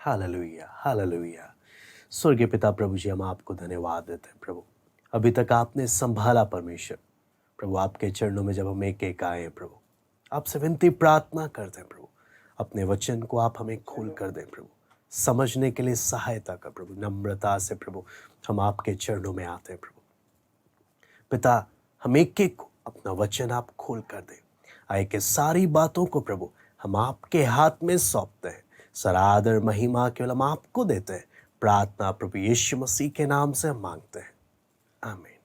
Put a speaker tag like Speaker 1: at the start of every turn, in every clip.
Speaker 1: Hallelujah, hallelujah. स्वर्गीय पिता प्रभु जी, हम आपको धन्यवाद देते हैं प्रभु। अभी तक आपने संभाला परमेश्वर। प्रभु आपके चरणों में जब हम एक-एक आए हैं प्रभु, आपसे विनती प्रार्थना करते हैं प्रभु, अपने वचन को आप हमें खोल कर दें प्रभु। समझने के लिए सहायता कर प्रभु, नम्रता से प्रभु हम आपके चरणों में आते हैं प्रभु। पिता, हम एक-एक को अपना वचन आप खोल कर दें। आए के सारी बातों को प्रभु हम आपके हाथ में सौंपते हैं। सारा आदर महिमा केवल हम आपको देते हैं। प्रार्थना प्रभु यीशु मसीह के नाम से हम मांगते हैं, आमीन।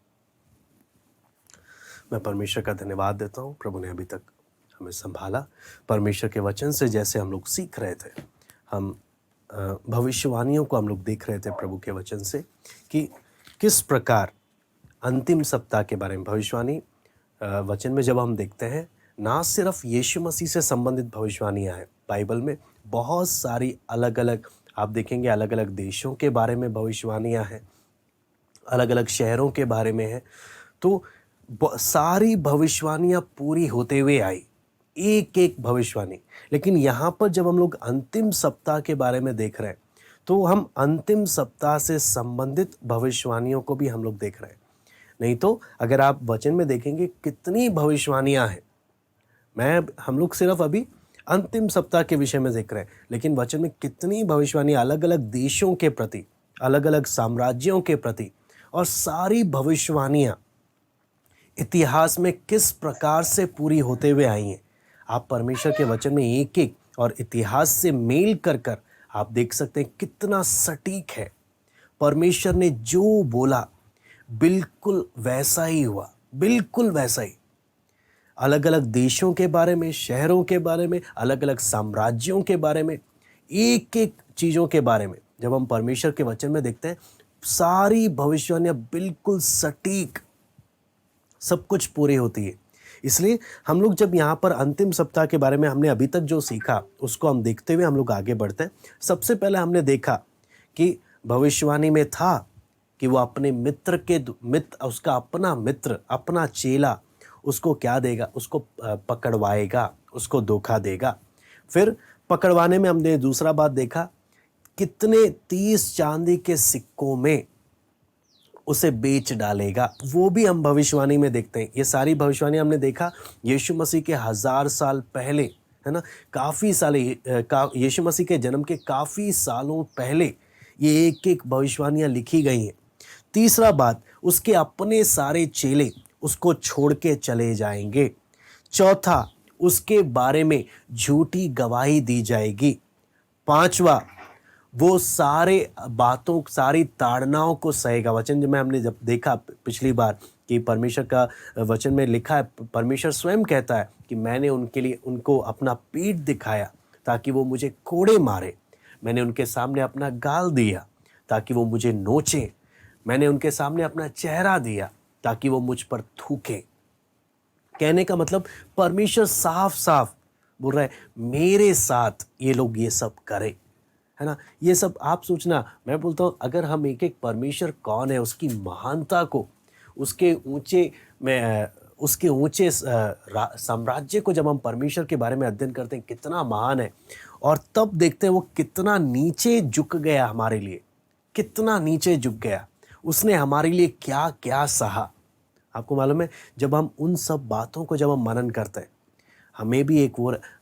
Speaker 1: मैं परमेश्वर का धन्यवाद देता हूँ, प्रभु ने अभी तक हमें संभाला। परमेश्वर के वचन से जैसे हम लोग सीख रहे थे, हम भविष्यवाणियों को हम लोग देख रहे थे प्रभु के वचन से कि किस प्रकार अंतिम सप्ताह के बारे में भविष्यवाणी वचन में जब हम देखते हैं, ना सिर्फ यीशु मसीह से संबंधित भविष्यवाणियाँ हैं, बाइबल में बहुत सारी अलग अलग, आप देखेंगे अलग अलग देशों के बारे में भविष्यवाणियाँ हैं, अलग अलग शहरों के बारे में है। तो सारी भविष्यवाणियाँ पूरी होते हुए आई, एक एक भविष्यवाणी। लेकिन यहाँ पर जब हम लोग अंतिम सप्ताह के बारे में देख रहे हैं, तो हम अंतिम सप्ताह से संबंधित भविष्यवाणियों को भी हम लोग देख रहे हैं। नहीं तो अगर आप वचन में देखेंगे कितनी भविष्यवाणियाँ हैं। हम लोग सिर्फ अभी अंतिम सप्ताह के विषय में देख रहे हैं, लेकिन वचन में कितनी भविष्यवाणियाँ अलग अलग देशों के प्रति, अलग अलग साम्राज्यों के प्रति, और सारी भविष्यवाणियाँ इतिहास में किस प्रकार से पूरी होते हुए आई हैं। आप परमेश्वर के वचन में एक एक और इतिहास से मेल कर कर आप देख सकते हैं कितना सटीक है। परमेश्वर ने जो बोला बिल्कुल वैसा ही हुआ, बिल्कुल वैसा ही। अलग अलग देशों के बारे में, शहरों के बारे में, अलग अलग साम्राज्यों के बारे में, एक एक चीज़ों के बारे में जब हम परमेश्वर के वचन में देखते हैं, सारी भविष्यवाणियाँ बिल्कुल सटीक, सब कुछ पूरी होती है। इसलिए हम लोग जब यहाँ पर अंतिम सप्ताह के बारे में हमने अभी तक जो सीखा उसको हम देखते हुए हम लोग आगे बढ़ते हैं। सबसे पहले हमने देखा कि भविष्यवाणी में था कि वो अपने उसका अपना मित्र, अपना चेला उसको क्या देगा, उसको पकड़वाएगा, उसको धोखा देगा। फिर पकड़वाने में हमने दूसरा बात देखा, कितने 30 चांदी के सिक्कों में उसे बेच डालेगा, वो भी हम भविष्यवाणी में देखते हैं। ये सारी भविष्यवाणी हमने देखा यीशु मसीह के 1000 साल पहले, है ना, काफ़ी साल यीशु मसीह के जन्म के काफ़ी सालों पहले ये एक एक भविष्यवाणियाँ लिखी गई हैं। तीसरा बात, उसके अपने सारे चेले उसको छोड़ के चले जाएंगे। चौथा, उसके बारे में झूठी गवाही दी जाएगी। पांचवा, वो सारी ताड़नाओं को सहेगा। वचन में हमने जब देखा पिछली बार कि परमेश्वर का वचन में लिखा है, परमेश्वर स्वयं कहता है कि मैंने उनको अपना पीठ दिखाया ताकि वो मुझे कोड़े मारे, मैंने उनके सामने अपना गाल दिया ताकि वो मुझे नोचे, मैंने उनके सामने अपना चेहरा दिया ताकि वो मुझ पर थूके। कहने का मतलब परमेश्वर साफ साफ बोल रहा है, मेरे साथ ये लोग ये सब करें, है ना। ये सब आप सोचना, मैं बोलता हूँ अगर हम एक एक परमेश्वर कौन है, उसकी महानता को, उसके ऊंचे साम्राज्य को जब हम परमेश्वर के बारे में अध्ययन करते हैं कितना महान है, और तब देखते हैं वो कितना नीचे झुक गया हमारे लिए, कितना नीचे झुक गया, उसने हमारे लिए क्या क्या सहा। आपको मालूम है, जब हम उन सब बातों को जब हम मनन करते हैं, हमें भी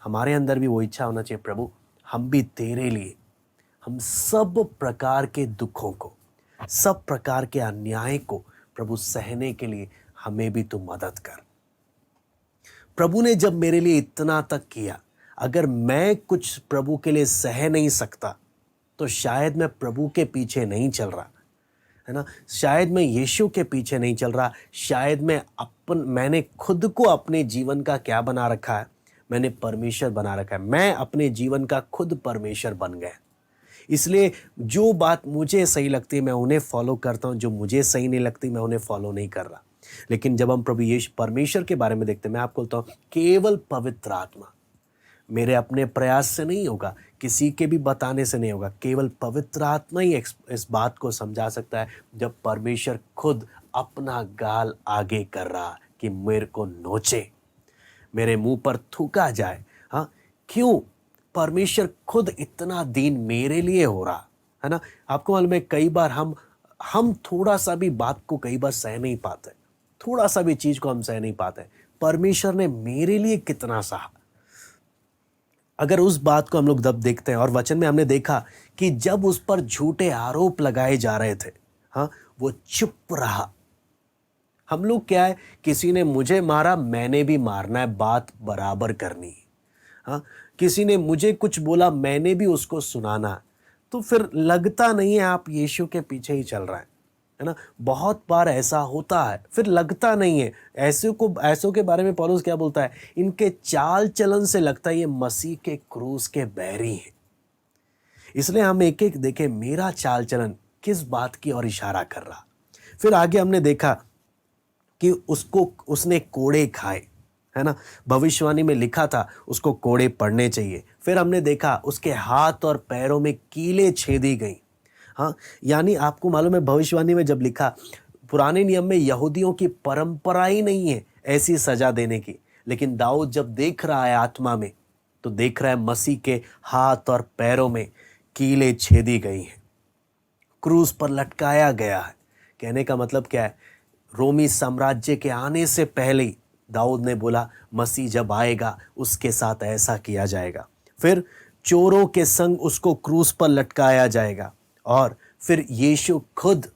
Speaker 1: हमारे अंदर भी वो इच्छा होना चाहिए, प्रभु हम भी तेरे लिए, हम सब प्रकार के दुखों को, सब प्रकार के अन्याय को प्रभु सहने के लिए हमें भी तू मदद कर। प्रभु ने जब मेरे लिए इतना तक किया, अगर मैं कुछ प्रभु के लिए सह नहीं सकता तो शायद मैं प्रभु के पीछे नहीं चल रहा, है ना। शायद मैं यीशु के पीछे नहीं चल रहा, शायद मैंने खुद को अपने जीवन का क्या बना रखा है, मैंने परमेश्वर बना रखा है। मैं अपने जीवन का खुद परमेश्वर बन गया। इसलिए जो बात मुझे सही लगती है मैं उन्हें फॉलो करता हूँ, जो मुझे सही नहीं लगती मैं उन्हें फॉलो नहीं कर रहा। लेकिन जब हम प्रभु यीशु परमेश्वर के बारे में देखते हैं, मैं आपको बोलता हूँ केवल पवित्र आत्मा, मेरे अपने प्रयास से नहीं होगा, किसी के भी बताने से नहीं होगा, केवल पवित्र आत्मा ही इस बात को समझा सकता है। जब परमेश्वर खुद अपना गाल आगे कर रहा कि मेरे को नोचे, मेरे मुंह पर थूका जाए। हाँ, क्यों? परमेश्वर खुद इतना दीन मेरे लिए हो रहा है ना। आपको मालूम है कई बार हम थोड़ा सा भी बात को कई बार सह नहीं पाते, थोड़ा सा भी चीज को हम सह नहीं पाते। परमेश्वर ने मेरे लिए कितना सहा। अगर उस बात को हम लोग जब देखते हैं, और वचन में हमने देखा कि जब उस पर झूठे आरोप लगाए जा रहे थे, हाँ, वो चुप रहा। हम लोग क्या है, किसी ने मुझे मारा, मैंने भी मारना है, बात बराबर करनी है। हाँ, किसी ने मुझे कुछ बोला, मैंने भी उसको सुनाना है। तो फिर लगता नहीं है आप यीशु के पीछे ही चल रहे हैं, है ना। बहुत बार ऐसा होता है, फिर लगता नहीं है। ऐसों के बारे में पौलुस क्या बोलता है, इनके चाल चलन से लगता है ये मसीह के क्रूस के बैरी हैं। इसलिए हम एक एक देखें मेरा चाल चलन किस बात की ओर इशारा कर रहा। फिर आगे हमने देखा कि उसने कोड़े खाए, है ना। भविष्यवाणी में लिखा था उसको कोड़े पड़ने चाहिए। फिर हमने देखा उसके हाथ और पैरों में कीलें छेदी गई। हाँ, यानी आपको मालूम है भविष्यवाणी में जब लिखा, पुराने नियम में यहूदियों की परंपरा ही नहीं है ऐसी सजा देने की, लेकिन दाऊद जब देख रहा है आत्मा में, तो देख रहा है मसीह के हाथ और पैरों में कीलें छेदी गई हैं, क्रूस पर लटकाया गया है। कहने का मतलब क्या है, रोमी साम्राज्य के आने से पहले ही दाऊद ने बोला मसीह जब आएगा उसके साथ ऐसा किया जाएगा। फिर चोरों के संग उसको क्रूस पर लटकाया जाएगा, और फिर यीशु खुद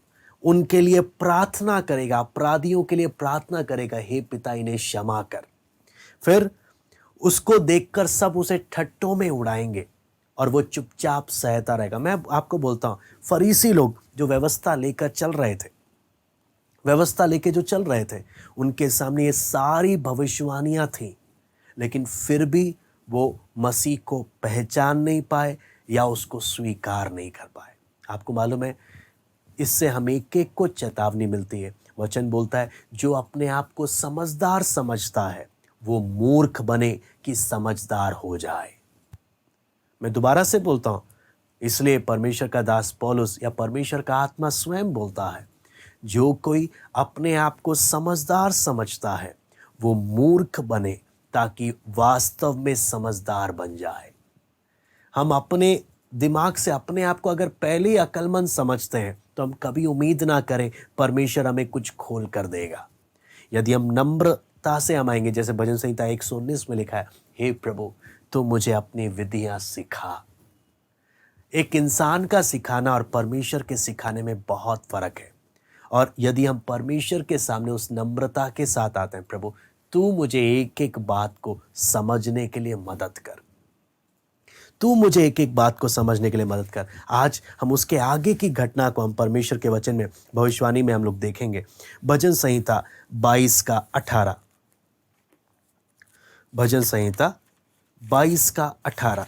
Speaker 1: उनके लिए प्रार्थना करेगा, अपराधियों के लिए प्रार्थना करेगा, हे पिता इन्हें क्षमा कर। फिर उसको देखकर सब उसे ठट्टों में उड़ाएंगे और वो चुपचाप सहता रहेगा। मैं आपको बोलता हूं, फरीसी लोग जो व्यवस्था लेकर चल रहे थे, व्यवस्था लेके जो चल रहे थे, उनके सामने ये सारी भविष्यवाणियां थी, लेकिन फिर भी वो मसीह को पहचान नहीं पाए या उसको स्वीकार नहीं कर पाए। आपको मालूम है, इससे हम एक एक को चेतावनी मिलती है। वचन बोलता है जो अपने आप को समझदार समझता है वो मूर्ख बने कि समझदार हो जाए। मैं दोबारा से बोलता हूं, इसलिए परमेश्वर का दास पौलुस या परमेश्वर का आत्मा स्वयं बोलता है, जो कोई अपने आप को समझदार समझता है वो मूर्ख बने ताकि वास्तव में समझदार बन जाए। हम अपने दिमाग से अपने आप को अगर पहले ही अक्लमंद समझते हैं तो हम कभी उम्मीद ना करें परमेश्वर हमें कुछ खोल कर देगा। यदि हम नम्रता से हम आएंगे, जैसे भजन संहिता 119 में लिखा है, हे प्रभु तू मुझे अपनी विधियां सिखा। एक इंसान का सिखाना और परमेश्वर के सिखाने में बहुत फर्क है। और यदि हम परमेश्वर के सामने उस नम्रता के साथ आते हैं, प्रभु तू मुझे एक एक बात को समझने के लिए मदद कर, तू मुझे एक एक बात को समझने के लिए मदद कर। आज हम उसके आगे की घटना को हम परमेश्वर के वचन में, भविष्यवाणी में हम लोग देखेंगे। भजन संहिता 22 का 18, भजन संहिता 22 का 18,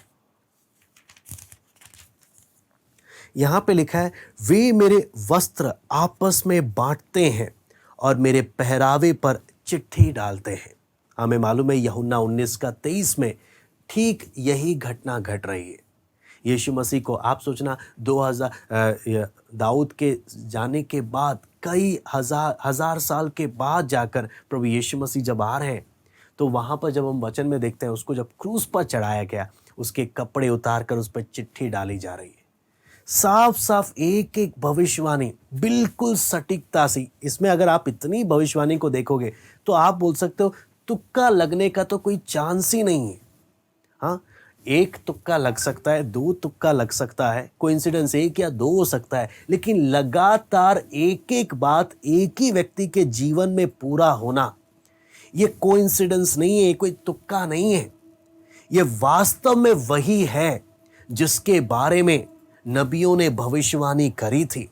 Speaker 1: यहां पे लिखा है, वे मेरे वस्त्र आपस में बांटते हैं और मेरे पहरावे पर चिट्ठी डालते हैं। हमें मालूम है यूहन्ना 19 का 23 में ठीक यही घटना घट रही है। यीशु मसीह को आप सोचना, 2000 दाऊद के जाने के बाद कई हजार साल के बाद जाकर प्रभु यीशु मसीह जब आ रहे हैं, तो वहाँ पर जब हम वचन में देखते हैं उसको जब क्रूस पर चढ़ाया गया, उसके कपड़े उतार कर उस पर चिट्ठी डाली जा रही है। साफ साफ एक एक भविष्यवाणी बिल्कुल सटीकता से। इसमें अगर आप इतनी भविष्यवाणी को देखोगे तो आप बोल सकते हो तुक्का लगने का तो कोई चांस ही नहीं है। हाँ, एक तुक्का लग सकता है, दो तुक्का लग सकता है, कोइंसिडेंस एक या दो हो सकता है, लेकिन लगातार एक एक बात एक ही व्यक्ति के जीवन में पूरा होना, ये कोइंसिडेंस नहीं है, कोई तुक्का नहीं है। ये वास्तव में वही है जिसके बारे में नबियों ने भविष्यवाणी करी थी।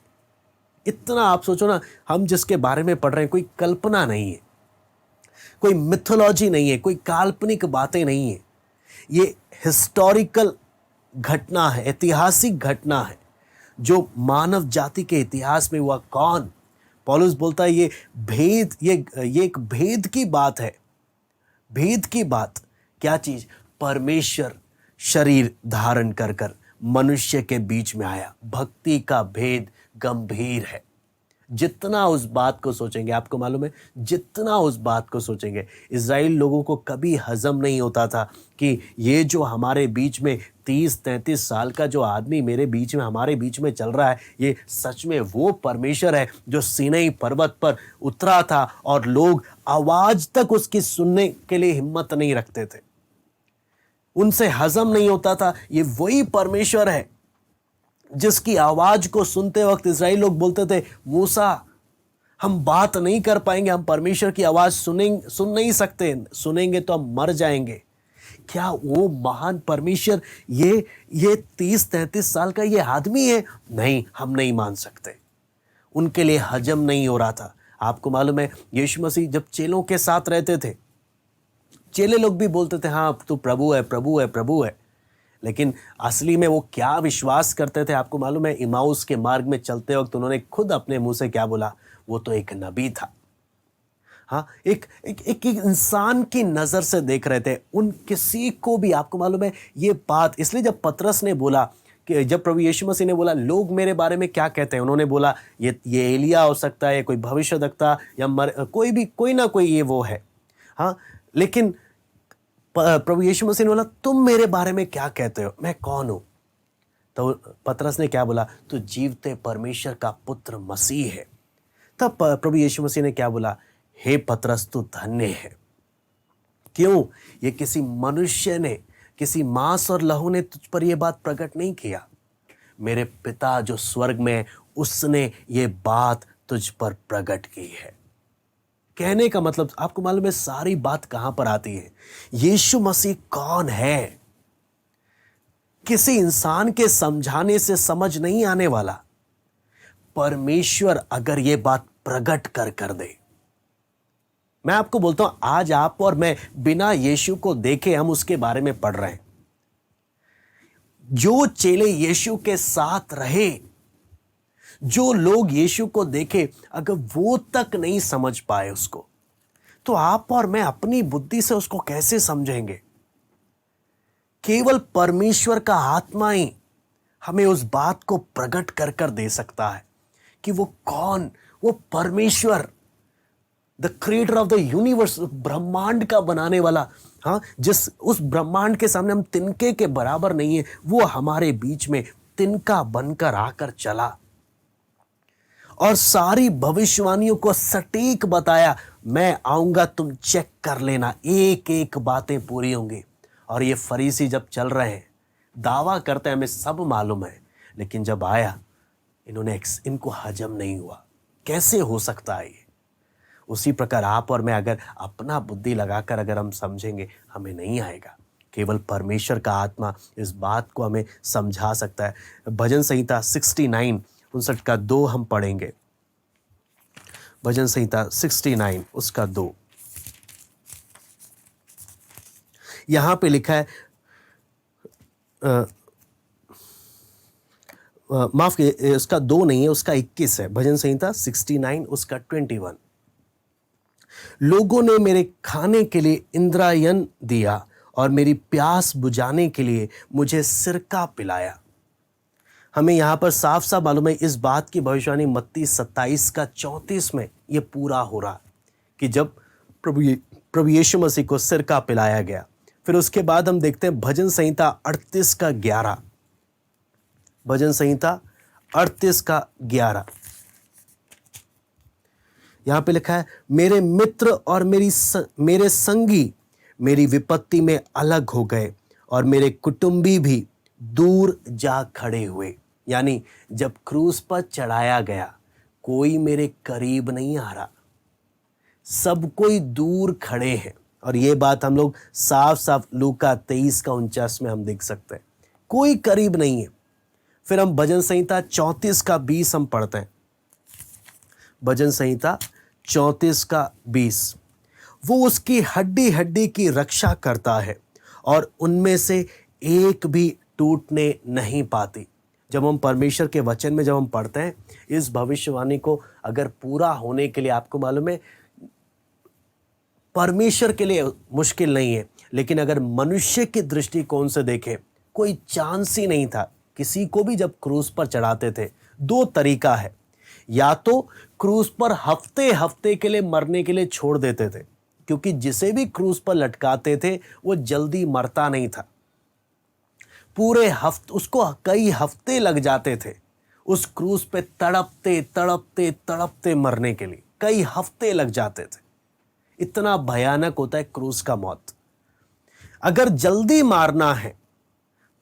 Speaker 1: इतना आप सोचो ना, हम जिसके बारे में पढ़ रहे हैं कोई कल्पना नहीं है, कोई मिथोलॉजी नहीं है, कोई काल्पनिक बातें नहीं है। ये हिस्टोरिकल घटना है, ऐतिहासिक घटना है जो मानव जाति के इतिहास में हुआ। कौन? पौलुस बोलता है ये भेद, ये एक भेद की बात है। भेद की बात क्या चीज? परमेश्वर शरीर धारण कर मनुष्य के बीच में आया। भक्ति का भेद गंभीर है। जितना उस बात को सोचेंगे, आपको मालूम है, जितना उस बात को सोचेंगे, इज़राइल लोगों को कभी हजम नहीं होता था कि ये जो हमारे बीच में 30-33 साल का जो आदमी मेरे बीच में, हमारे बीच में चल रहा है, ये सच में वो परमेश्वर है जो सीनै पर्वत पर उतरा था और लोग आवाज तक उसकी सुनने के लिए हिम्मत नहीं रखते थे, उनसे हजम नहीं होता था। ये वही परमेश्वर है जिसकी आवाज को सुनते वक्त इज़राइल लोग बोलते थे, मूसा हम बात नहीं कर पाएंगे, हम परमेश्वर की आवाज सुन नहीं सकते, सुनेंगे तो हम मर जाएंगे। क्या वो महान परमेश्वर ये 30-33 साल का ये आदमी है? नहीं, हम नहीं मान सकते। उनके लिए हजम नहीं हो रहा था। आपको मालूम है, यीशु मसीह जब चेलों के साथ रहते थे, चेले लोग भी बोलते थे, हाँ तू प्रभु है, प्रभु है, प्रभु है, लेकिन असली में वो क्या विश्वास करते थे? आपको मालूम है, इमाउस के मार्ग में चलते वक्त उन्होंने खुद अपने मुंह से क्या बोला? वो तो एक नबी था। हाँ, एक इंसान की नज़र से देख रहे थे। उन किसी को भी, आपको मालूम है ये बात, इसलिए जब पतरस ने बोला कि जब प्रभु यीशु मसीह ने बोला लोग मेरे बारे में क्या कहते हैं, उन्होंने बोला ये एलिया हो सकता है, कोई भविष्यद्वक्ता, या कोई ना कोई ये वो है। हाँ, लेकिन प्रभु यीशु मसीह ने बोला तुम मेरे बारे में क्या कहते हो, मैं कौन हूं? तो पतरस ने क्या बोला? तू जीवते परमेश्वर का पुत्र मसीह है। तब प्रभु यीशु मसीह ने क्या बोला? हे पतरस, तू धन्य है। क्यों? ये किसी मनुष्य ने, किसी मांस और लहू ने तुझ पर यह बात प्रकट नहीं किया, मेरे पिता जो स्वर्ग में, उसने ये बात तुझ पर प्रकट की है। कहने का मतलब, आपको मालूम है सारी बात कहां पर आती है? यीशु मसीह कौन है, किसी इंसान के समझाने से समझ नहीं आने वाला। परमेश्वर अगर ये बात प्रकट कर दे, मैं आपको बोलता हूं, आज आप और मैं बिना यीशु को देखे हम उसके बारे में पढ़ रहे हैं। जो चेले यीशु के साथ रहे, जो लोग यीशु को देखे, अगर वो तक नहीं समझ पाए उसको, तो आप और मैं अपनी बुद्धि से उसको कैसे समझेंगे? केवल परमेश्वर का आत्मा ही हमें उस बात को प्रकट कर दे सकता है कि वो कौन, वो परमेश्वर, the creator of the universe, ब्रह्मांड का बनाने वाला, हाँ, उस ब्रह्मांड के सामने हम तिनके के बराबर नहीं है, वो हमारे बीच में तिनका बनकर आकर चला और सारी भविष्यवाणियों को सटीक बताया, मैं आऊंगा, तुम चेक कर लेना, एक एक बातें पूरी होंगी। और ये फरीसी जब चल रहे हैं, दावा करते हैं हमें सब मालूम है, लेकिन जब आया इनको हजम नहीं हुआ। कैसे हो सकता है ये? उसी प्रकार आप और मैं अगर अपना बुद्धि लगाकर अगर हम समझेंगे, हमें नहीं आएगा। केवल परमेश्वर का आत्मा इस बात को हमें समझा सकता है। भजन संहिता 69 का 2 हम पढ़ेंगे। भजन संहिता 69 उसका 2, यहां पे लिखा है, माफ कीजिए, उसका 2 नहीं है, उसका 21 है। भजन संहिता 69 उसका 21। लोगों ने मेरे खाने के लिए इंद्रायण दिया और मेरी प्यास बुझाने के लिए मुझे सिरका पिलाया। हमें यहाँ पर साफ साफ मालूम है, इस बात की भविष्यवाणी मत्ती 27 का 34 में ये पूरा हो रहा कि जब प्रभु यीशु मसीह को सिरका पिलाया गया। फिर उसके बाद हम देखते हैं भजन संहिता 38 का 11। भजन संहिता 38 का 11, यहां पे लिखा है, मेरे मित्र और मेरे संगी मेरी विपत्ति में अलग हो गए और मेरे कुटुंबी भी दूर जा खड़े हुए। यानी जब क्रूस पर चढ़ाया गया, कोई मेरे करीब नहीं आ रहा, सब कोई दूर खड़े हैं। और ये बात हम लोग साफ साफ लूका 23 का 49 में हम देख सकते हैं, कोई करीब नहीं है। फिर हम भजन संहिता 34 का 20 हम पढ़ते हैं। भजन संहिता 34 का 20, वो उसकी हड्डी हड्डी की रक्षा करता है और उनमें से एक भी टूटने नहीं पाती। जब हम परमेश्वर के वचन में जब हम पढ़ते हैं, इस भविष्यवाणी को अगर पूरा होने के लिए, आपको मालूम है परमेश्वर के लिए मुश्किल नहीं है, लेकिन अगर मनुष्य के दृष्टिकोण से देखें, कोई चांस ही नहीं था। किसी को भी जब क्रूस पर चढ़ाते थे, 2 तरीका है, या तो क्रूस पर हफ्ते हफ्ते के लिए मरने के लिए छोड़ देते थे, क्योंकि जिसे भी क्रूस पर लटकाते थे वो जल्दी मरता नहीं था। पूरे हफ्ते, उसको कई हफ्ते लग जाते थे उस क्रूस पे तड़पते तड़पते तड़पते मरने के लिए, कई हफ्ते लग जाते थे। इतना भयानक होता है क्रूस का मौत। अगर जल्दी मारना है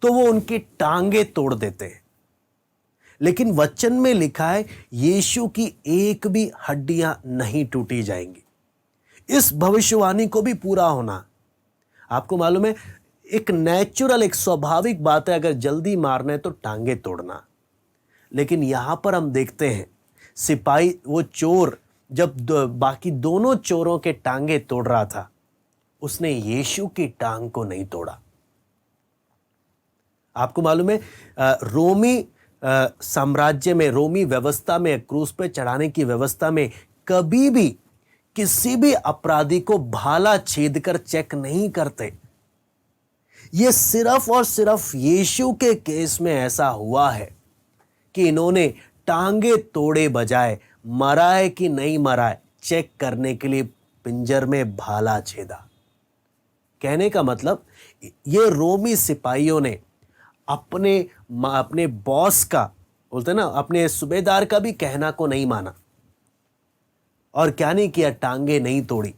Speaker 1: तो वो उनकी टांगे तोड़ देते हैं, लेकिन वचन में लिखा है यीशु की एक भी हड्डियां नहीं टूटी जाएंगी। इस भविष्यवाणी को भी पूरा होना। आपको मालूम है, एक नेचुरल, एक स्वाभाविक बात है, अगर जल्दी मारना है तो टांगे तोड़ना। लेकिन यहां पर हम देखते हैं सिपाही, वो चोर जब बाकी दोनों चोरों के टांगे तोड़ रहा था, उसने यीशु की टांग को नहीं तोड़ा। आपको मालूम है, रोमी साम्राज्य में, रोमी व्यवस्था में, क्रूस पे चढ़ाने की व्यवस्था में कभी भी किसी भी अपराधी को भाला छेद कर चेक नहीं करते। यह सिर्फ और सिर्फ यीशु के केस में ऐसा हुआ है कि इन्होंने टांगे तोड़े बजाय मरा है कि नहीं मरा है चेक करने के लिए पिंजर में भाला छेदा। कहने का मतलब, ये रोमी सिपाहियों ने अपने बॉस का, बोलते ना, अपने सूबेदार का भी कहना को नहीं माना। और क्या नहीं किया, टांगे नहीं तोड़ी।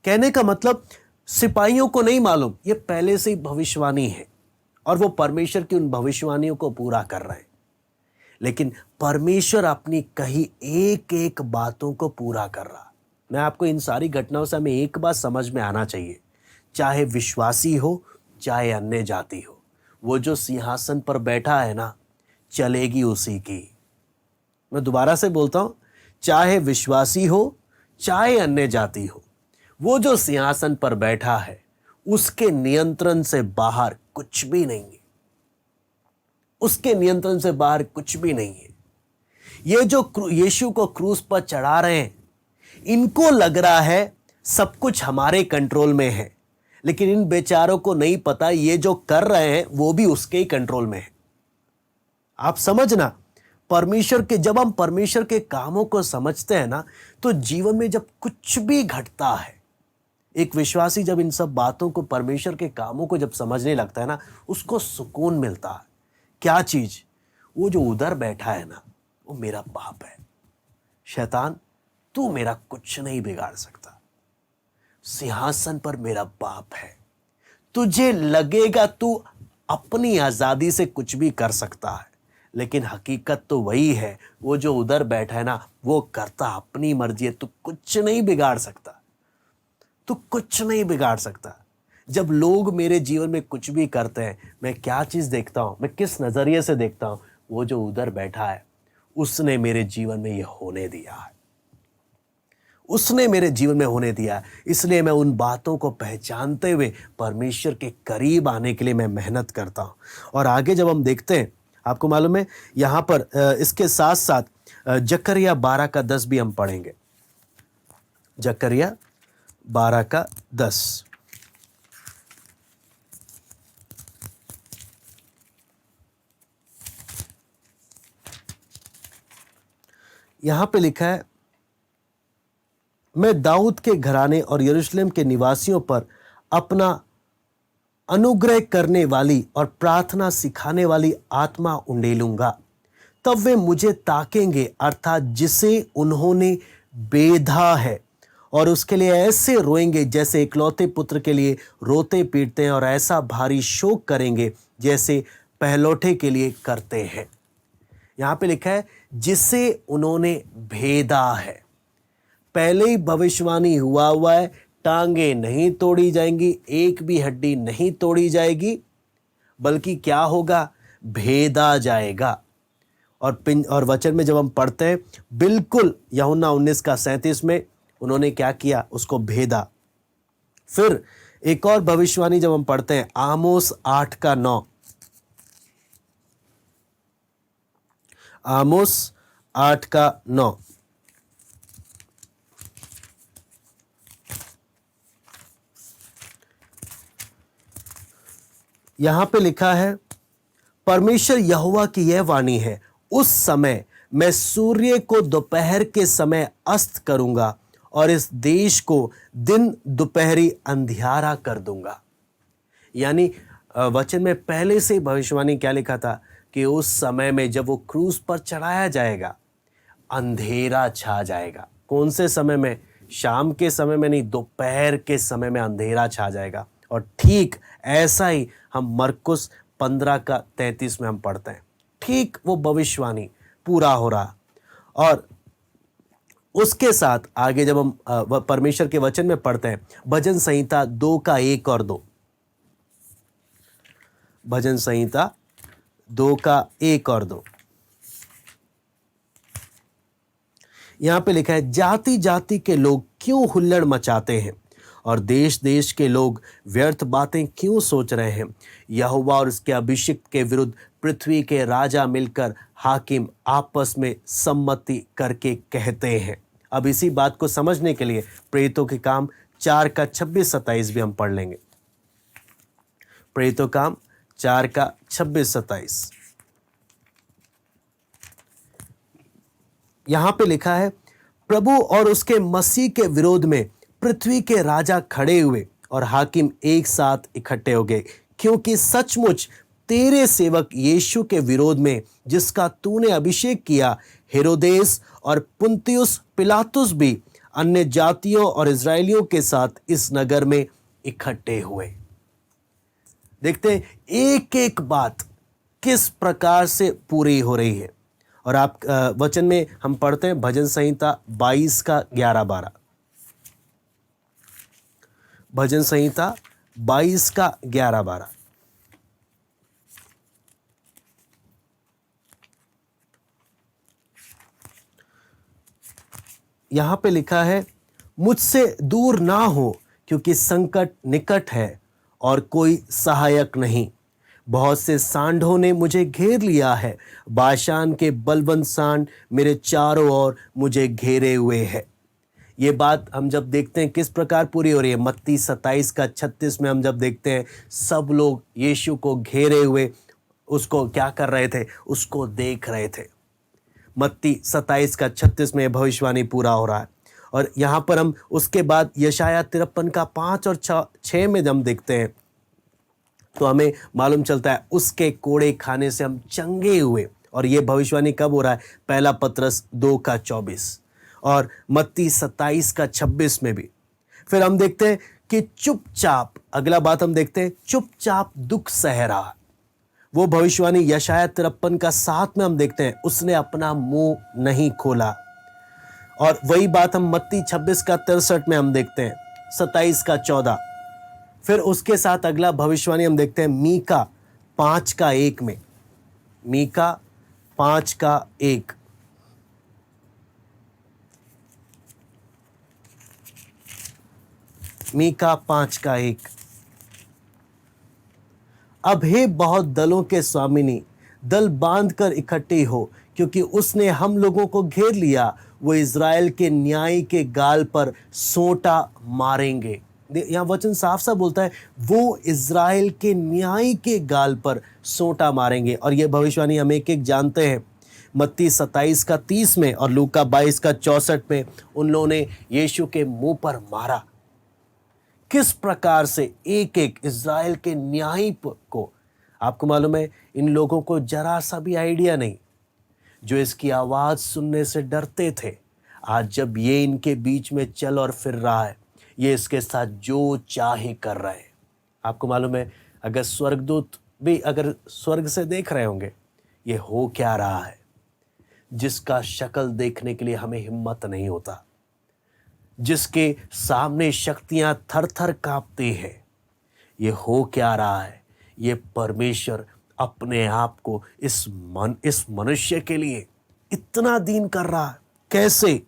Speaker 1: कहने का मतलब सिपाहियों को नहीं मालूम, ये पहले से ही भविष्यवाणी है और वो परमेश्वर की उन भविष्यवाणियों को पूरा कर रहे हैं। लेकिन परमेश्वर अपनी कही एक एक बातों को पूरा कर रहा। मैं आपको इन सारी घटनाओं से हमें एक बात समझ में आना चाहिए, चाहे विश्वासी हो चाहे अन्य जाति हो, वो जो सिंहासन पर बैठा है ना, चलेगी उसी की। मैं दोबारा से बोलता हूं, चाहे विश्वासी हो चाहे अन्य जाति हो, वो जो सिंहासन पर बैठा है उसके नियंत्रण से बाहर कुछ भी नहीं है। उसके नियंत्रण से बाहर कुछ भी नहीं है। ये जो यीशु को क्रूस पर चढ़ा रहे हैं, इनको लग रहा है सब कुछ हमारे कंट्रोल में है, लेकिन इन बेचारों को नहीं पता ये जो कर रहे हैं वो भी उसके ही कंट्रोल में है। आप समझना, परमेश्वर के, जब हम परमेश्वर के कामों को समझते हैं ना, तो जीवन में जब कुछ भी घटता है, एक विश्वासी जब इन सब बातों को, परमेश्वर के कामों को जब समझने लगता है ना, उसको सुकून मिलता है। क्या चीज? वो जो उधर बैठा है ना, वो मेरा बाप है। शैतान, तू मेरा कुछ नहीं बिगाड़ सकता। सिंहासन पर मेरा बाप है। तुझे लगेगा तू अपनी आजादी से कुछ भी कर सकता है, लेकिन हकीकत तो वही है, वो जो उधर बैठा है ना, वो करता अपनी मर्जी है। तू कुछ नहीं बिगाड़ सकता, तू कुछ नहीं बिगाड़ सकता। जब लोग मेरे जीवन में कुछ भी करते हैं, मैं क्या चीज देखता हूं, मैं किस नजरिए से देखता हूं, वो जो उधर बैठा है उसने मेरे जीवन में ये होने दिया है, उसने मेरे जीवन में होने दिया है। इसलिए मैं उन बातों को पहचानते हुए परमेश्वर के करीब आने के लिए मैं मेहनत करता हूं। और आगे जब हम देखते हैं, आपको मालूम है, यहां पर इसके साथ साथ जकरिया 12:10 भी हम पढ़ेंगे। जकरिया 12:10। यहां पे लिखा है, मैं दाऊद के घराने और यरूशलेम के निवासियों पर अपना अनुग्रह करने वाली और प्रार्थना सिखाने वाली आत्मा उंडेलूंगा। तब वे मुझे ताकेंगे, अर्थात जिसे उन्होंने बेधा है, और उसके लिए ऐसे रोएंगे जैसे इकलौते पुत्र के लिए रोते पीटते हैं, और ऐसा भारी शोक करेंगे जैसे पहलौठे के लिए करते हैं। यहां पे लिखा है जिसे उन्होंने भेदा है। पहले ही भविष्यवाणी हुआ है, टांगे नहीं तोड़ी जाएंगी, एक भी हड्डी नहीं तोड़ी जाएगी, बल्कि क्या होगा, भेदा जाएगा। और वचन में जब हम पढ़ते हैं, बिल्कुल यूहन्ना 19:37 में उन्होंने क्या किया, उसको भेदा। फिर एक और भविष्यवाणी जब हम पढ़ते हैं, आमोस 8:9, आमोस 8:9, यहां पे लिखा है, परमेश्वर यहोवा की यह वाणी है, उस समय मैं सूर्य को दोपहर के समय अस्त करूंगा और इस देश को दिन दोपहरी अंधियारा कर दूंगा। यानी वचन में पहले से भविष्यवाणी क्या लिखा था कि उस समय में जब वो क्रूस पर चढ़ाया जाएगा, अंधेरा छा जाएगा। कौन से समय में? शाम के समय में नहीं, दोपहर के समय में अंधेरा छा जाएगा। और ठीक ऐसा ही हम मरकुस 15:33 में हम पढ़ते हैं, ठीक वो भविष्यवाणी पूरा हो रहा। और उसके साथ आगे जब हम परमेश्वर के वचन में पढ़ते हैं, भजन संहिता 2:1 और 2, भजन संहिता 2:1 और 2, यहां पे लिखा है, जाति जाति के लोग क्यों हुल्लड़ मचाते हैं और देश देश के लोग व्यर्थ बातें क्यों सोच रहे हैं। यहोवा और उसके अभिषिक्त के विरुद्ध पृथ्वी के राजा मिलकर हाकिम आपस में सम्मति करके कहते हैं। अब इसी बात को समझने के लिए प्रेरितों के काम 4:26-27 भी हम पढ़ लेंगे। प्रेरितों काम 4:26-27, यहां पे लिखा है, प्रभु और उसके मसीह के विरोध में पृथ्वी के राजा खड़े हुए और हाकिम एक साथ इकट्ठे हो गए, क्योंकि सचमुच तेरे सेवक यीशु के विरोध में जिसका तूने अभिषेक किया, हेरोदेस और पुन्तियुस पिलातुस भी अन्य जातियों और इजरायलियों के साथ इस नगर में इकट्ठे हुए। देखते हैं एक एक बात किस प्रकार से पूरी हो रही है। और आप वचन में हम पढ़ते हैं भजन संहिता 22:11-12, भजन संहिता 22:11-12, यहां पे लिखा है, मुझसे दूर ना हो क्योंकि संकट निकट है और कोई सहायक नहीं। बहुत से सांडों ने मुझे घेर लिया है, बाशान के बलवंत सांड मेरे चारों ओर मुझे घेरे हुए है। ये बात हम जब देखते हैं किस प्रकार पूरी हो रही है, मत्ती 27:36 में हम जब देखते हैं सब लोग यीशु को घेरे हुए उसको क्या कर रहे थे, उसको देख रहे थे। मत्ती 27:36 में भविष्यवाणी पूरा हो रहा है। और यहाँ पर हम उसके बाद यशाया 53:5 और 6 में हम देखते हैं तो हमें मालूम चलता है उसके कोड़े खाने से हम चंगे हुए। और ये भविष्यवाणी कब हो रहा है? पहला पत्रस 2:24 और मत्ती 27:26 में भी। फिर हम देखते हैं कि चुपचाप, अगला बात हम देखते हैं, चुपचाप दुख सह रहा। वो भविष्यवाणी यशाया 53:7 में हम देखते हैं, उसने अपना मुंह नहीं खोला। और वही बात हम मत्ती 26:63 में हम देखते हैं, 27:14। फिर उसके साथ अगला भविष्यवाणी हम देखते हैं मीका 5:1 में, मीका 5:1, मीका 5:1, अब हे बहुत दलों के स्वामिनी, दल बांध कर इकट्ठी हो, क्योंकि उसने हम लोगों को घेर लिया। वो इज़राइल के न्याय के गाल पर सोंटा मारेंगे। यहाँ वचन साफ साफ बोलता है वो इज़राइल के न्याय के गाल पर सोंटा मारेंगे। और ये भविष्यवाणी हम एक एक जानते हैं। मत्ती 27:30 में और लूका 22:64 में उन लोगों ने यीशु के मुंह पर मारा। किस प्रकार से एक एक इज़राइल के न्याय को, आपको मालूम है इन लोगों को जरा सा भी आइडिया नहीं, जो इसकी आवाज़ सुनने से डरते थे, आज जब ये इनके बीच में चल और फिर रहा है, ये इसके साथ जो चाहे कर रहे हैं। आपको मालूम है अगर स्वर्गदूत भी अगर स्वर्ग से देख रहे होंगे ये हो क्या रहा है, जिसका शक्ल देखने के लिए हमें हिम्मत नहीं होता, जिसके सामने शक्तियां थर थर कांपती हैं, ये हो क्या रहा है। ये परमेश्वर अपने आप को इस मनुष्य के लिए इतना दीन कर रहा है। कैसे?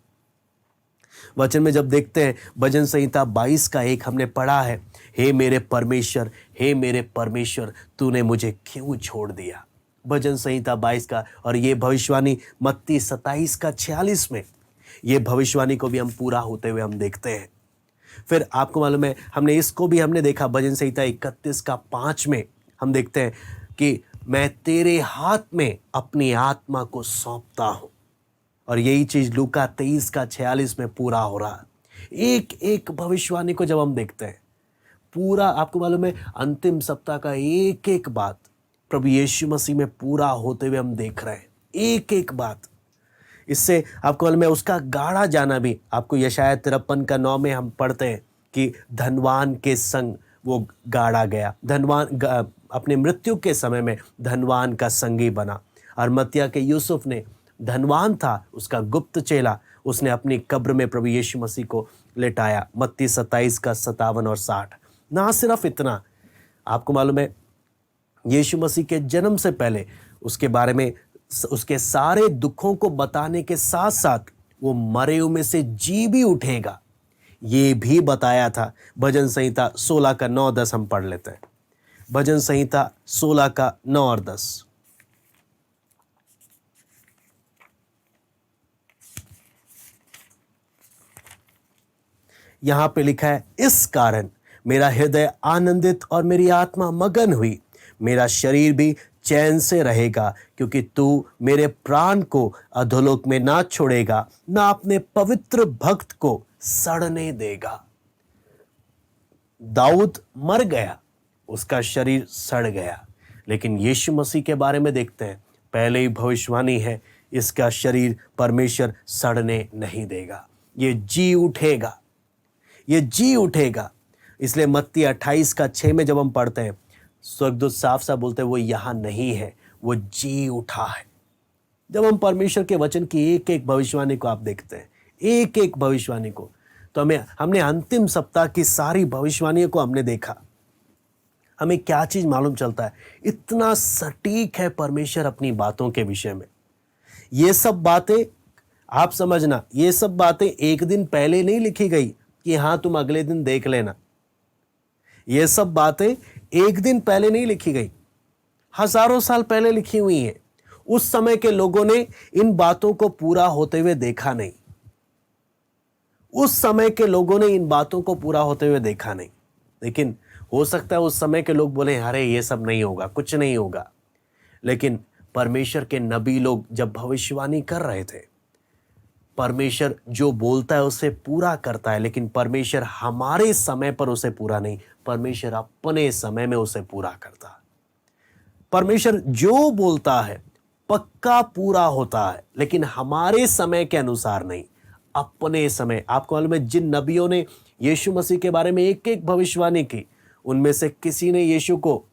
Speaker 1: वचन में जब देखते हैं भजन संहिता 22:1 हमने पढ़ा है, हे मेरे परमेश्वर, हे मेरे परमेश्वर, तूने मुझे क्यों छोड़ दिया। भजन संहिता 22 का। और ये भविष्यवाणी मत्ती 27:46 में, ये भविष्यवाणी को भी हम पूरा होते हुए हम देखते हैं। फिर आपको मालूम है हमने इसको भी हमने देखा भजन संहिता 31:5 में हम देखते हैं कि मैं तेरे हाथ में अपनी आत्मा को सौंपता हूं। और यही चीज लूका 23 का 46 में पूरा हो रहा है। एक एक भविष्यवाणी को जब हम देखते हैं, पूरा आपको मालूम है अंतिम सप्ताह का एक एक बात प्रभु यीशु मसीह में पूरा होते हुए हम देख रहे हैं, एक एक बात। इससे आपको मालूम है उसका गाढ़ा जाना भी, आपको यशायाह 53 का 9 में हम पढ़ते हैं कि धनवान के संग वो गाड़ा गया, अपने मृत्यु के समय में धनवान का संगी बना। अरमतिया के यूसुफ ने धनवान था, उसका गुप्त चेला, उसने अपनी कब्र में प्रभु यीशु मसीह को लेटाया। मत्ती 27 का 57 और 60। ना सिर्फ इतना, आपको मालूम है यीशु मसीह के जन्म से पहले उसके बारे में, उसके सारे दुखों को बताने के साथ साथ वो मरे हुए में से जी भी उठेगा, ये भी बताया था। भजन संहिता 16 का 9-10 हम पढ़ लेते हैं। भजन संहिता 16 का 9 और 10। यहां पे लिखा है, इस कारण मेरा हृदय आनंदित और मेरी आत्मा मगन हुई, मेरा शरीर भी चैन से रहेगा, क्योंकि तू मेरे प्राण को अधोलोक में ना छोड़ेगा, ना अपने पवित्र भक्त को सड़ने देगा। दाऊद मर गया, उसका शरीर सड़ गया, लेकिन यीशु मसीह के बारे में देखते हैं, पहले ही भविष्यवाणी है, इसका शरीर परमेश्वर सड़ने नहीं देगा, ये जी उठेगा, ये जी उठेगा। इसलिए मत्ती 28 का 6 में जब हम पढ़ते हैं, स्वर्गदूत साफ साफ बोलते हैं वो यहाँ नहीं है, वो जी उठा है। जब हम परमेश्वर के वचन की एक एक भविष्यवाणी को आप देखते हैं, एक एक भविष्यवाणी को, तो हमने अंतिम सप्ताह की सारी भविष्यवाणियों को हमने देखा। हमें क्या चीज मालूम चलता है, इतना सटीक है परमेश्वर अपनी बातों के विषय में। ये सब बातें आप समझना, ये सब बातें एक दिन पहले नहीं लिखी गई कि हाँ तुम अगले दिन देख लेना। ये सब बातें एक दिन पहले नहीं लिखी गई, हजारों साल पहले लिखी हुई हैं। उस समय के लोगों ने इन बातों को पूरा होते हुए देखा नहीं, उस समय के लोगों ने इन बातों को पूरा होते हुए देखा नहीं। लेकिन हो सकता है उस समय के लोग बोले अरे ये सब नहीं होगा, कुछ नहीं होगा। लेकिन परमेश्वर के नबी लोग जब भविष्यवाणी कर रहे थे, परमेश्वर जो बोलता है उसे पूरा करता है, लेकिन परमेश्वर हमारे समय पर उसे पूरा नहीं, परमेश्वर अपने समय में उसे पूरा करता है। परमेश्वर जो बोलता है पक्का पूरा होता है, लेकिन हमारे समय के अनुसार नहीं, अपने समय। आपको मालूम है जिन नबियों ने यीशु मसीह के बारे में एक एक भविष्यवाणी की, उनमें से किसी ने यीशु को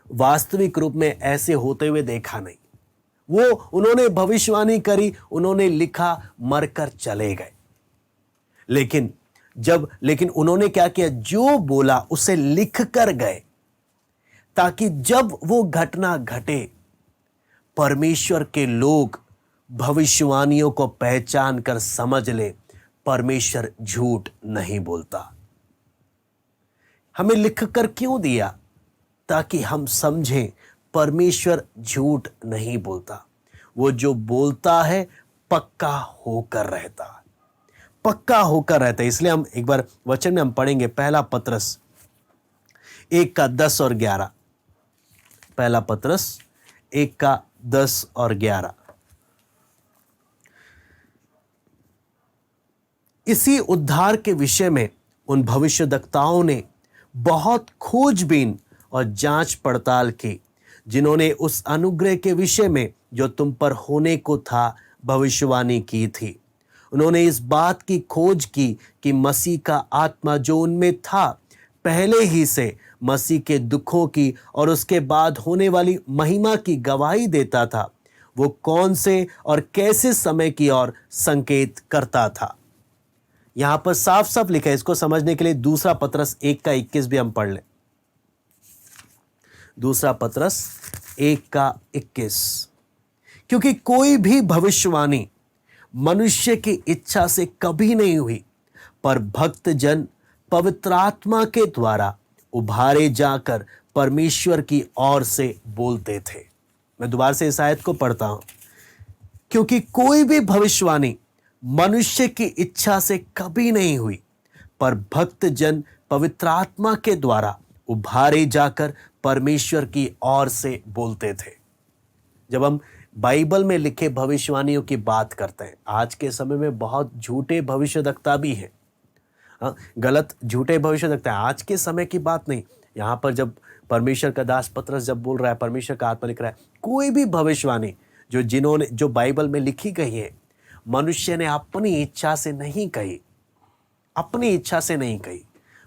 Speaker 1: वास्तविक रूप में ऐसे होते हुए देखा नहीं। वो उन्होंने भविष्यवाणी करी, उन्होंने लिखा, मरकर चले गए। लेकिन उन्होंने क्या किया, जो बोला उसे लिख कर गए, ताकि जब वो घटना घटे परमेश्वर के लोग भविष्यवाणियों को पहचान कर समझ ले परमेश्वर झूठ नहीं बोलता। हमें लिख कर क्यों दिया, ताकि हम समझें परमेश्वर झूठ नहीं बोलता। वो जो बोलता है पक्का होकर रहता, पक्का होकर रहता है। इसलिए हम एक बार वचन में हम पढ़ेंगे, पहला पतरस 1 का 10 और 11। पहला पतरस 1 का 10 और 11। इसी उद्धार के विषय में उन भविष्यद्वक्ताओं ने बहुत खोजबीन और जांच पड़ताल की, जिन्होंने उस अनुग्रह के विषय में जो तुम पर होने को था भविष्यवाणी की थी। उन्होंने इस बात की खोज की कि मसीह का आत्मा जो उनमें था पहले ही से मसीह के दुखों की और उसके बाद होने वाली महिमा की गवाही देता था, वो कौन से और कैसे समय की ओर संकेत करता था। यहां पर साफ साफ लिखा है, इसको समझने के लिए दूसरा पतरस 1 का 21 भी हम पढ़ लें। दूसरा पतरस 1 का 21। क्योंकि कोई भी भविष्यवाणी मनुष्य की इच्छा से कभी नहीं हुई, पर भक्त जन पवित्र आत्मा के द्वारा उभारे जाकर परमेश्वर की ओर से बोलते थे। मैं दोबारा से इस आयत को पढ़ता हूं। क्योंकि कोई भी भविष्यवाणी मनुष्य की इच्छा से कभी नहीं हुई, पर भक्त जन पवित्र आत्मा के द्वारा उभारे जाकर परमेश्वर की ओर से बोलते थे। जब हम बाइबल में लिखे भविष्यवाणियों की बात करते हैं। आज के समय में बहुत झूठे भविष्यद्वक्ता भी हैं। हाँ, गलत झूठे भविष्यद्वक्ता है। आज के समय की बात नहीं, यहाँ पर जब परमेश्वर का दास पतरस जब बोल रहा है, परमेश्वर का आत्मा लिख रहा है, कोई भी भविष्यवाणी जो बाइबल में लिखी गई है, मनुष्य ने अपनी इच्छा से नहीं कही, अपनी इच्छा से नहीं कही,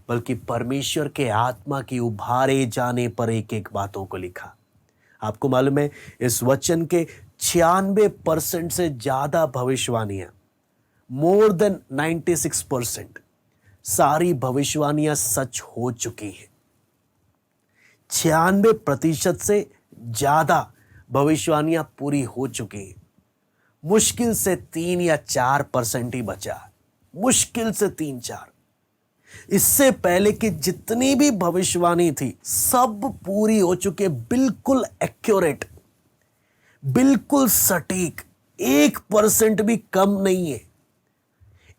Speaker 1: बल्कि परमेश्वर के आत्मा की उभारे जाने पर एक एक बातों को लिखा। आपको मालूम है, इस वचन के 96% से ज्यादा भविष्यवाणियां, मोर देन 96%, सारी भविष्यवाणियां सच हो चुकी हैं। 96% से ज्यादा भविष्यवाणियां पूरी हो चुकी हैं। मुश्किल से 3 या 4% ही बचा, मुश्किल से 3-4। इससे पहले की जितनी भी भविष्यवाणी थी सब पूरी हो चुके, बिल्कुल एक्यूरेट, बिल्कुल सटीक, 1% भी कम नहीं है,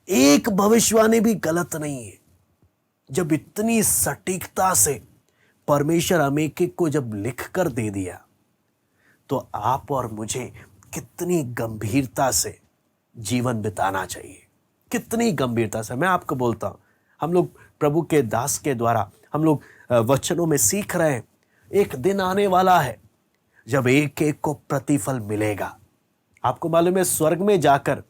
Speaker 1: एक भविष्यवाणी भी गलत नहीं है। जब इतनी सटीकता से परमेश्वर हमें एक एक को जब लिख कर दे दिया, तो आप और मुझे कितनी गंभीरता से जीवन बिताना चाहिए, कितनी गंभीरता से। मैं आपको बोलता हूं, हम लोग प्रभु के दास के द्वारा हम लोग वचनों में सीख रहे हैं। एक दिन आने वाला है जब एक एक को प्रतिफल मिलेगा। आपको मालूम है, स्वर्ग में जाकर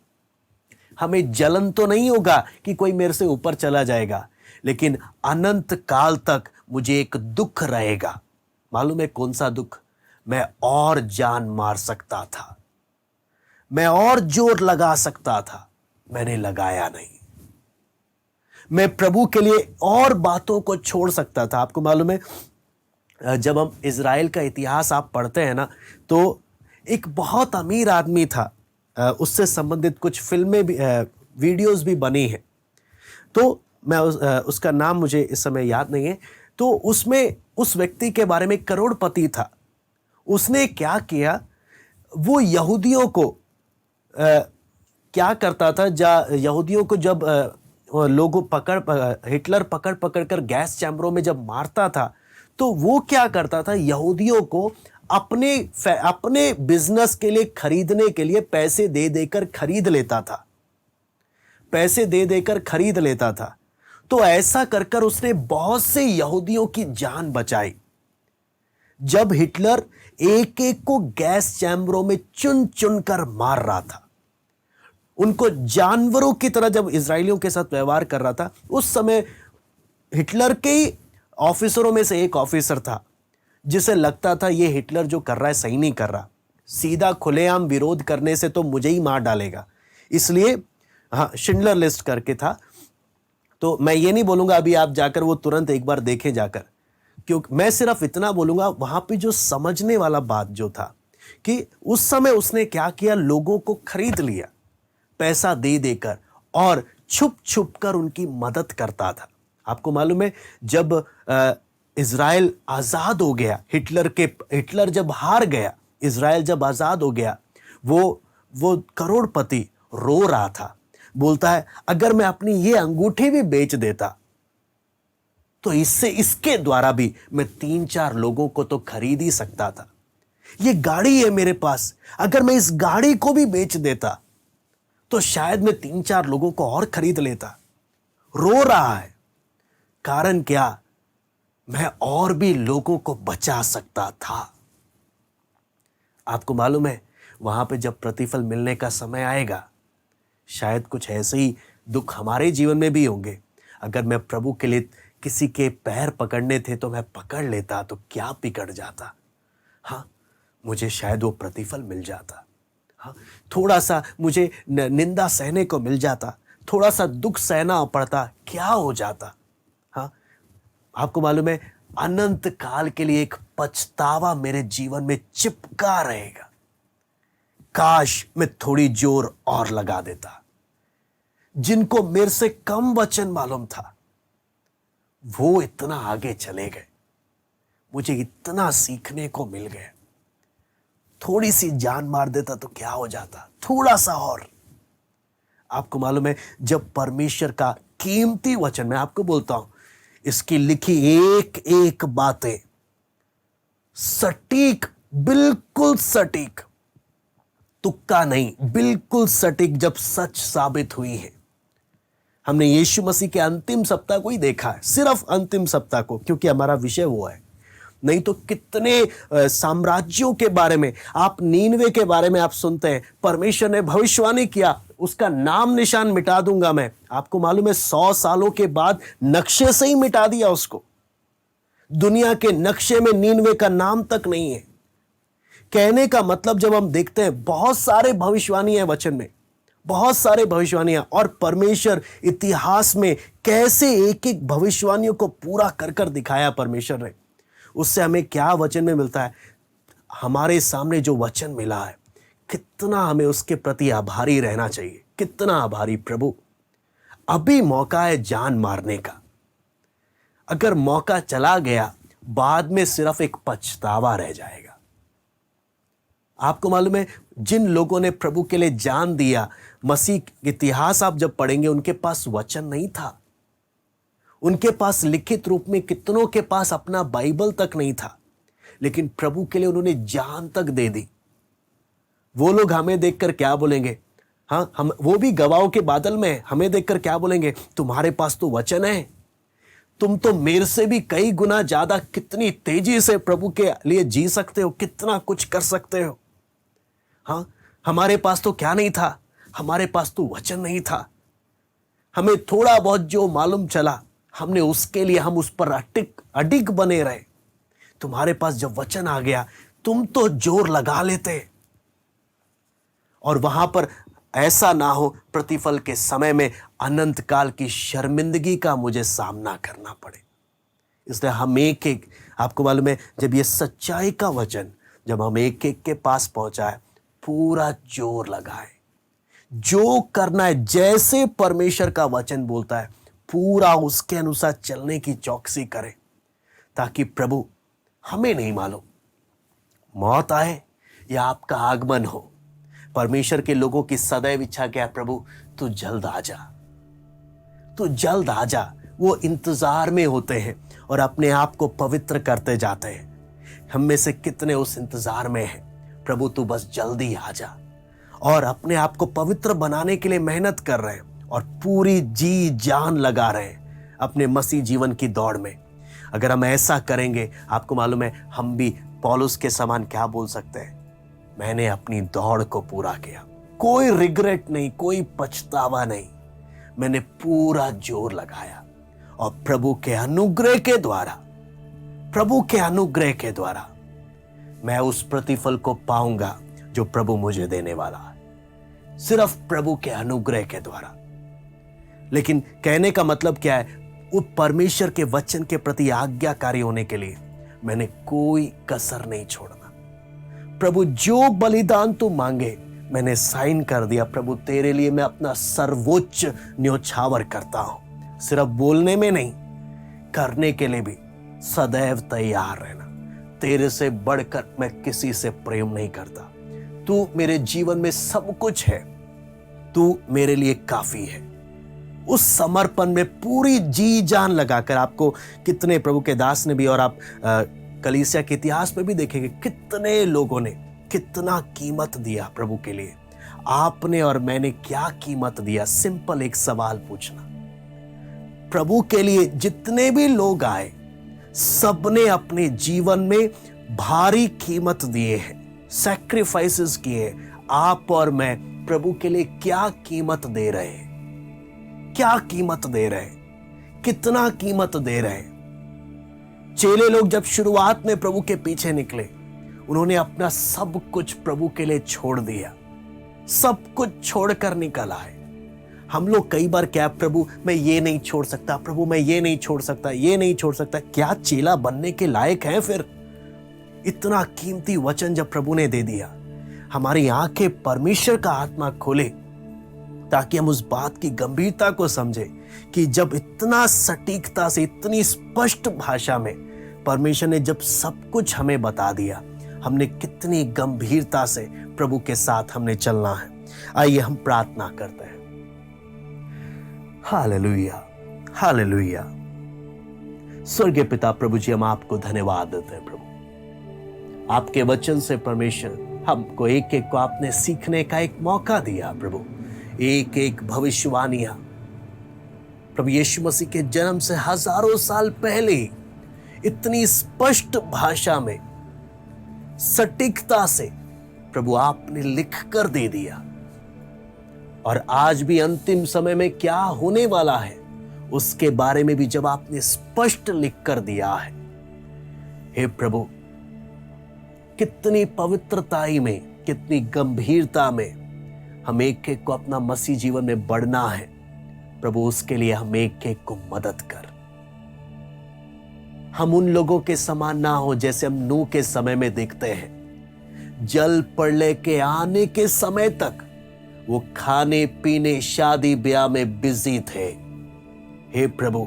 Speaker 1: हमें जलन तो नहीं होगा कि कोई मेरे से ऊपर चला जाएगा, लेकिन अनंत काल तक मुझे एक दुख रहेगा। मालूम है कौन सा दुख? मैं और जान मार सकता था, मैं और जोर लगा सकता था, मैंने लगाया नहीं। मैं प्रभु के लिए और बातों को छोड़ सकता था। आपको मालूम है, जब हम इज़राइल का इतिहास आप पढ़ते हैं ना, तो एक बहुत अमीर आदमी था, उससे संबंधित कुछ फिल्में भी, वीडियोस भी बनी हैं। तो मैं उसका नाम मुझे इस समय याद नहीं है। तो उसमें उस व्यक्ति के बारे में, करोड़पति था, उसने क्या किया, वो यहूदियों को क्या करता था, यहूदियों को जब लोगों हिटलर पकड़ कर गैस चैम्बरों में जब मारता था, तो वो क्या करता था, यहूदियों को अपने बिजनेस के लिए खरीदने के लिए पैसे दे देकर खरीद लेता था, पैसे दे देकर खरीद लेता था। तो ऐसा कर उसने बहुत से यहूदियों की जान बचाई। जब हिटलर एक एक को गैस चैम्बरों में चुन चुन कर मार रहा था, उनको जानवरों की तरह जब इजरायलियों के साथ व्यवहार कर रहा था, उस समय हिटलर के ही ऑफिसरों में से एक ऑफिसर था जिसे लगता था ये हिटलर जो कर रहा है सही नहीं कर रहा, सीधा खुलेआम विरोध करने से तो मुझे ही मार डालेगा। इसलिए हाँ, शिंडलर लिस्ट करके था। तो मैं ये नहीं बोलूंगा अभी आप जाकर वो तुरंत एक बार देखें जाकर, क्योंकि मैं सिर्फ इतना बोलूंगा, वहां पे जो समझने वाला बात जो था कि उस समय उसने क्या किया, लोगों को खरीद लिया पैसा दे देकर, और छुप छुप कर उनकी मदद करता था। आपको मालूम है, जब इज़राइल आजाद हो गया, हिटलर जब हार गया, इज़राइल जब आजाद हो गया, वो करोड़पति रो रहा था, बोलता है अगर मैं अपनी ये अंगूठी भी बेच देता तो इसके द्वारा भी मैं 3-4 लोगों को तो खरीद ही सकता था। ये गाड़ी है मेरे पास, अगर मैं इस गाड़ी को भी बेच देता तो शायद मैं 3-4 लोगों को और खरीद लेता। रो रहा है, कारण क्या? मैं और भी लोगों को बचा सकता था। आपको मालूम है, वहां पे जब प्रतिफल मिलने का समय आएगा, शायद कुछ ऐसे ही दुख हमारे जीवन में भी होंगे। अगर मैं प्रभु के लिए किसी के पैर पकड़ने थे तो मैं पकड़ लेता तो क्या बिगड़ जाता। हाँ, मुझे शायद वो प्रतिफल मिल जाता। हाँ, थोड़ा सा मुझे निंदा सहने को मिल जाता, थोड़ा सा दुख सहना पड़ता, क्या हो जाता। हाँ, आपको मालूम है, अनंत काल के लिए एक पछतावा मेरे जीवन में चिपका रहेगा। काश मैं थोड़ी जोर और लगा देता। जिनको मेरे से कम वचन मालूम था वो इतना आगे चले गए, मुझे इतना सीखने को मिल गया। थोड़ी सी जान मार देता तो क्या हो जाता, थोड़ा सा और। आपको मालूम है, जब परमेश्वर का कीमती वचन, मैं आपको बोलता हूं, इसकी लिखी एक एक बातें सटीक, बिल्कुल सटीक, तुक्का नहीं, बिल्कुल सटीक जब सच साबित हुई है। हमने यीशु मसीह के अंतिम सप्ताह को ही देखा है, सिर्फ अंतिम सप्ताह को, क्योंकि हमारा विषय वो है। नहीं तो कितने साम्राज्यों के बारे में, आप नीनवे के बारे में आप सुनते हैं, परमेश्वर ने भविष्यवाणी किया, उसका नाम निशान मिटा दूंगा मैं। आपको मालूम है 100 सालों के बाद नक्शे से ही मिटा दिया उसको। दुनिया के नक्शे में नीनवे का नाम तक नहीं है। कहने का मतलब जब हम देखते हैं, बहुत सारे भविष्यवाणी है वचन में, बहुत सारे भविष्यवाणियां, और परमेश्वर इतिहास में कैसे एक एक भविष्यवाणियों को पूरा कर कर दिखाया परमेश्वर ने। उससे हमें क्या वचन में मिलता है? हमारे सामने जो वचन मिला है, कितना हमें उसके प्रति आभारी रहना चाहिए। कितना आभारी प्रभु। अभी मौका है जान मारने का। अगर मौका चला गया, बाद में सिर्फ एक पछतावा रह जाएगा। आपको मालूम है, जिन लोगों ने प्रभु के लिए जान दिया, मसीह इतिहास आप जब पढ़ेंगे, उनके पास वचन नहीं था। उनके पास लिखित रूप में, कितनों के पास अपना बाइबल तक नहीं था, लेकिन प्रभु के लिए उन्होंने जान तक दे दी। वो लोग हमें देखकर क्या बोलेंगे? हाँ, हम वो भी गवाहों के बादल में है। हमें देखकर क्या बोलेंगे? तुम्हारे पास तो वचन है, तुम तो मेरे से भी कई गुना ज्यादा, कितनी तेजी से प्रभु के लिए जी सकते हो, कितना कुछ कर सकते हो। हाँ, हमारे पास तो क्या नहीं था? हमारे पास तो वचन नहीं था। हमें थोड़ा बहुत जो मालूम चला, हमने उसके लिए, हम उस पर अडिग बने रहे। तुम्हारे पास जब वचन आ गया, तुम तो जोर लगा लेते। और वहां पर ऐसा ना हो प्रतिफल के समय में अनंत काल की शर्मिंदगी का मुझे सामना करना पड़े। इसलिए हम एक एक, आपको मालूम है, जब ये सच्चाई का वचन जब हम एक एक के पास पहुंचा है, पूरा जोर लगाए, जो करना है, जैसे परमेश्वर का वचन बोलता है, पूरा उसके अनुसार चलने की चौकसी करें, ताकि प्रभु, हमें नहीं मालूम मौत आए या आपका आगमन हो। परमेश्वर के लोगों की सदैव इच्छा क्या है? प्रभु तू जल्द आ जा, तू जल्द आ जा। वो इंतजार में होते हैं और अपने आप को पवित्र करते जाते हैं। हम में से कितने उस इंतजार में हैं? प्रभु तू बस जल्दी आ जा, और अपने आप को पवित्र बनाने के लिए मेहनत कर रहे हैं और पूरी जी जान लगा रहे हैं अपने मसीह जीवन की दौड़ में। अगर हम ऐसा करेंगे, आपको मालूम है, हम भी पौलुस के समान क्या बोल सकते हैं? मैंने अपनी दौड़ को पूरा किया, कोई रिग्रेट नहीं, कोई पछतावा नहीं, मैंने पूरा जोर लगाया, और प्रभु के अनुग्रह के द्वारा, प्रभु के अनुग्रह के द्वारा मैं उस प्रतिफल को पाऊंगा जो प्रभु मुझे देने वाला है, सिर्फ प्रभु के अनुग्रह के द्वारा। लेकिन कहने का मतलब क्या है? उस परमेश्वर के वचन के प्रति आज्ञाकारी होने के लिए मैंने कोई कसर नहीं छोड़ना। प्रभु जो बलिदान तू मांगे, मैंने साइन कर दिया। प्रभु तेरे लिए मैं अपना सर्वोच्च न्योछावर करता हूं। सिर्फ बोलने में नहीं, करने के लिए भी सदैव तैयार रहना। तेरे से बढ़कर मैं किसी से प्रेम नहीं करता। तू मेरे जीवन में सब कुछ है, तू मेरे लिए काफी है। उस समर्पण में पूरी जी जान लगाकर, आपको कितने प्रभु के दास ने भी, और आप कलीसिया के इतिहास में भी देखेंगे, कितने लोगों ने कितना कीमत दिया प्रभु के लिए। आपने और मैंने क्या कीमत दिया? सिंपल एक सवाल पूछना। प्रभु के लिए जितने भी लोग आए, सबने अपने जीवन में भारी कीमत दिए हैं, सैक्रिफाइसेस किए। आप और मैं प्रभु के लिए क्या कीमत दे रहे हैं? क्या कीमत दे रहे हैं? कितना कीमत दे रहे हैं? चेले लोग जब शुरुआत में प्रभु के पीछे निकले, उन्होंने अपना सब कुछ प्रभु के लिए छोड़ दिया, सब कुछ छोड़कर निकल आए। हम लोग कई बार क्या, प्रभु मैं ये नहीं छोड़ सकता, प्रभु मैं ये नहीं छोड़ सकता, ये नहीं छोड़ सकता। क्या चेला बनने के लायक हैं फिर? इतना कीमती वचन जब प्रभु ने दे दिया, हमारी आंखें परमेश्वर का आत्मा खोले, ताकि हम उस बात की गंभीरता को समझे कि जब इतना सटीकता से, इतनी स्पष्ट भाषा में परमेश्वर ने जब सब कुछ हमें बता दिया, हमने कितनी गंभीरता से प्रभु के साथ हमने चलना है। आइए हम प्रार्थना करते हैं। Hallelujah, hallelujah. स्वर्गीय पिता प्रभु जी, हम आपको धन्यवाद देते हैं प्रभु। आपके वचन से परमेश्वर हमको एक एक को आपने सीखने का एक मौका दिया प्रभु, एक एक भविष्यवाणियां प्रभु यीशु मसीह के जन्म से हजारों साल पहले ही इतनी स्पष्ट भाषा में सटीकता से प्रभु आपने लिख कर दे दिया। और आज भी अंतिम समय में क्या होने वाला है उसके बारे में भी जब आपने स्पष्ट लिख कर दिया है, हे प्रभु, कितनी पवित्रताई में, कितनी गंभीरता में हम एक एक को अपना मसीह जीवन में बढ़ना है प्रभु, उसके लिए हम एक एक को मदद कर। हम उन लोगों के समान ना हो जैसे हम नूह के समय में देखते हैं, जल प्रलय के आने के समय तक वो खाने पीने शादी ब्याह में बिजी थे। हे प्रभु,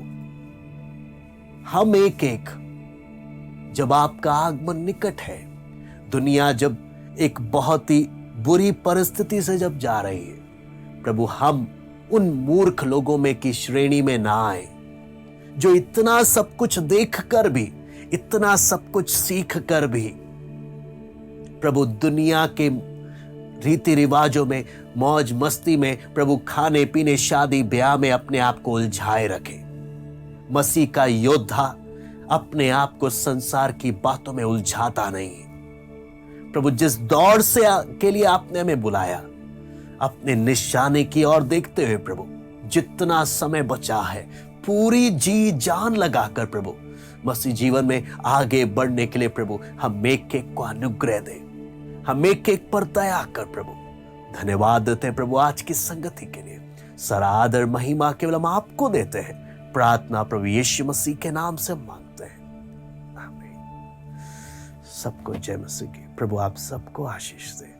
Speaker 1: हम एक एक जब आपका आगमन निकट है, दुनिया जब एक बहुत ही बुरी परिस्थिति से जब जा रही है प्रभु, हम उन मूर्ख लोगों में की श्रेणी में ना आए जो इतना सब कुछ देख कर भी, इतना सब कुछ सीख कर भी प्रभु दुनिया के रीति रिवाजों में, मौज मस्ती में प्रभु प्रभु खाने पीने शादी ब्याह में अपने आप को उलझाए रखे। मसीह का योद्धा अपने आप को संसार की बातों में उलझाता नहीं प्रभु, जिस दौड़ से के लिए आपने हमें बुलाया, अपने निशाने की ओर देखते हुए प्रभु, जितना समय बचा है पूरी जी जान लगाकर प्रभु मसीह जीवन में आगे बढ़ने के लिए प्रभु हम एक एक को अनुग्रह दे, हम एक एक पर दया कर प्रभु। धन्यवाद देते हैं प्रभु आज की संगति के लिए, सारा आदर महिमा केवल हम आपको देते हैं। प्रार्थना प्रभु यीशु मसीह के नाम से मांगते हैं, आमीन। सबको जय मसीह की। प्रभु आप सबको आशीष दे।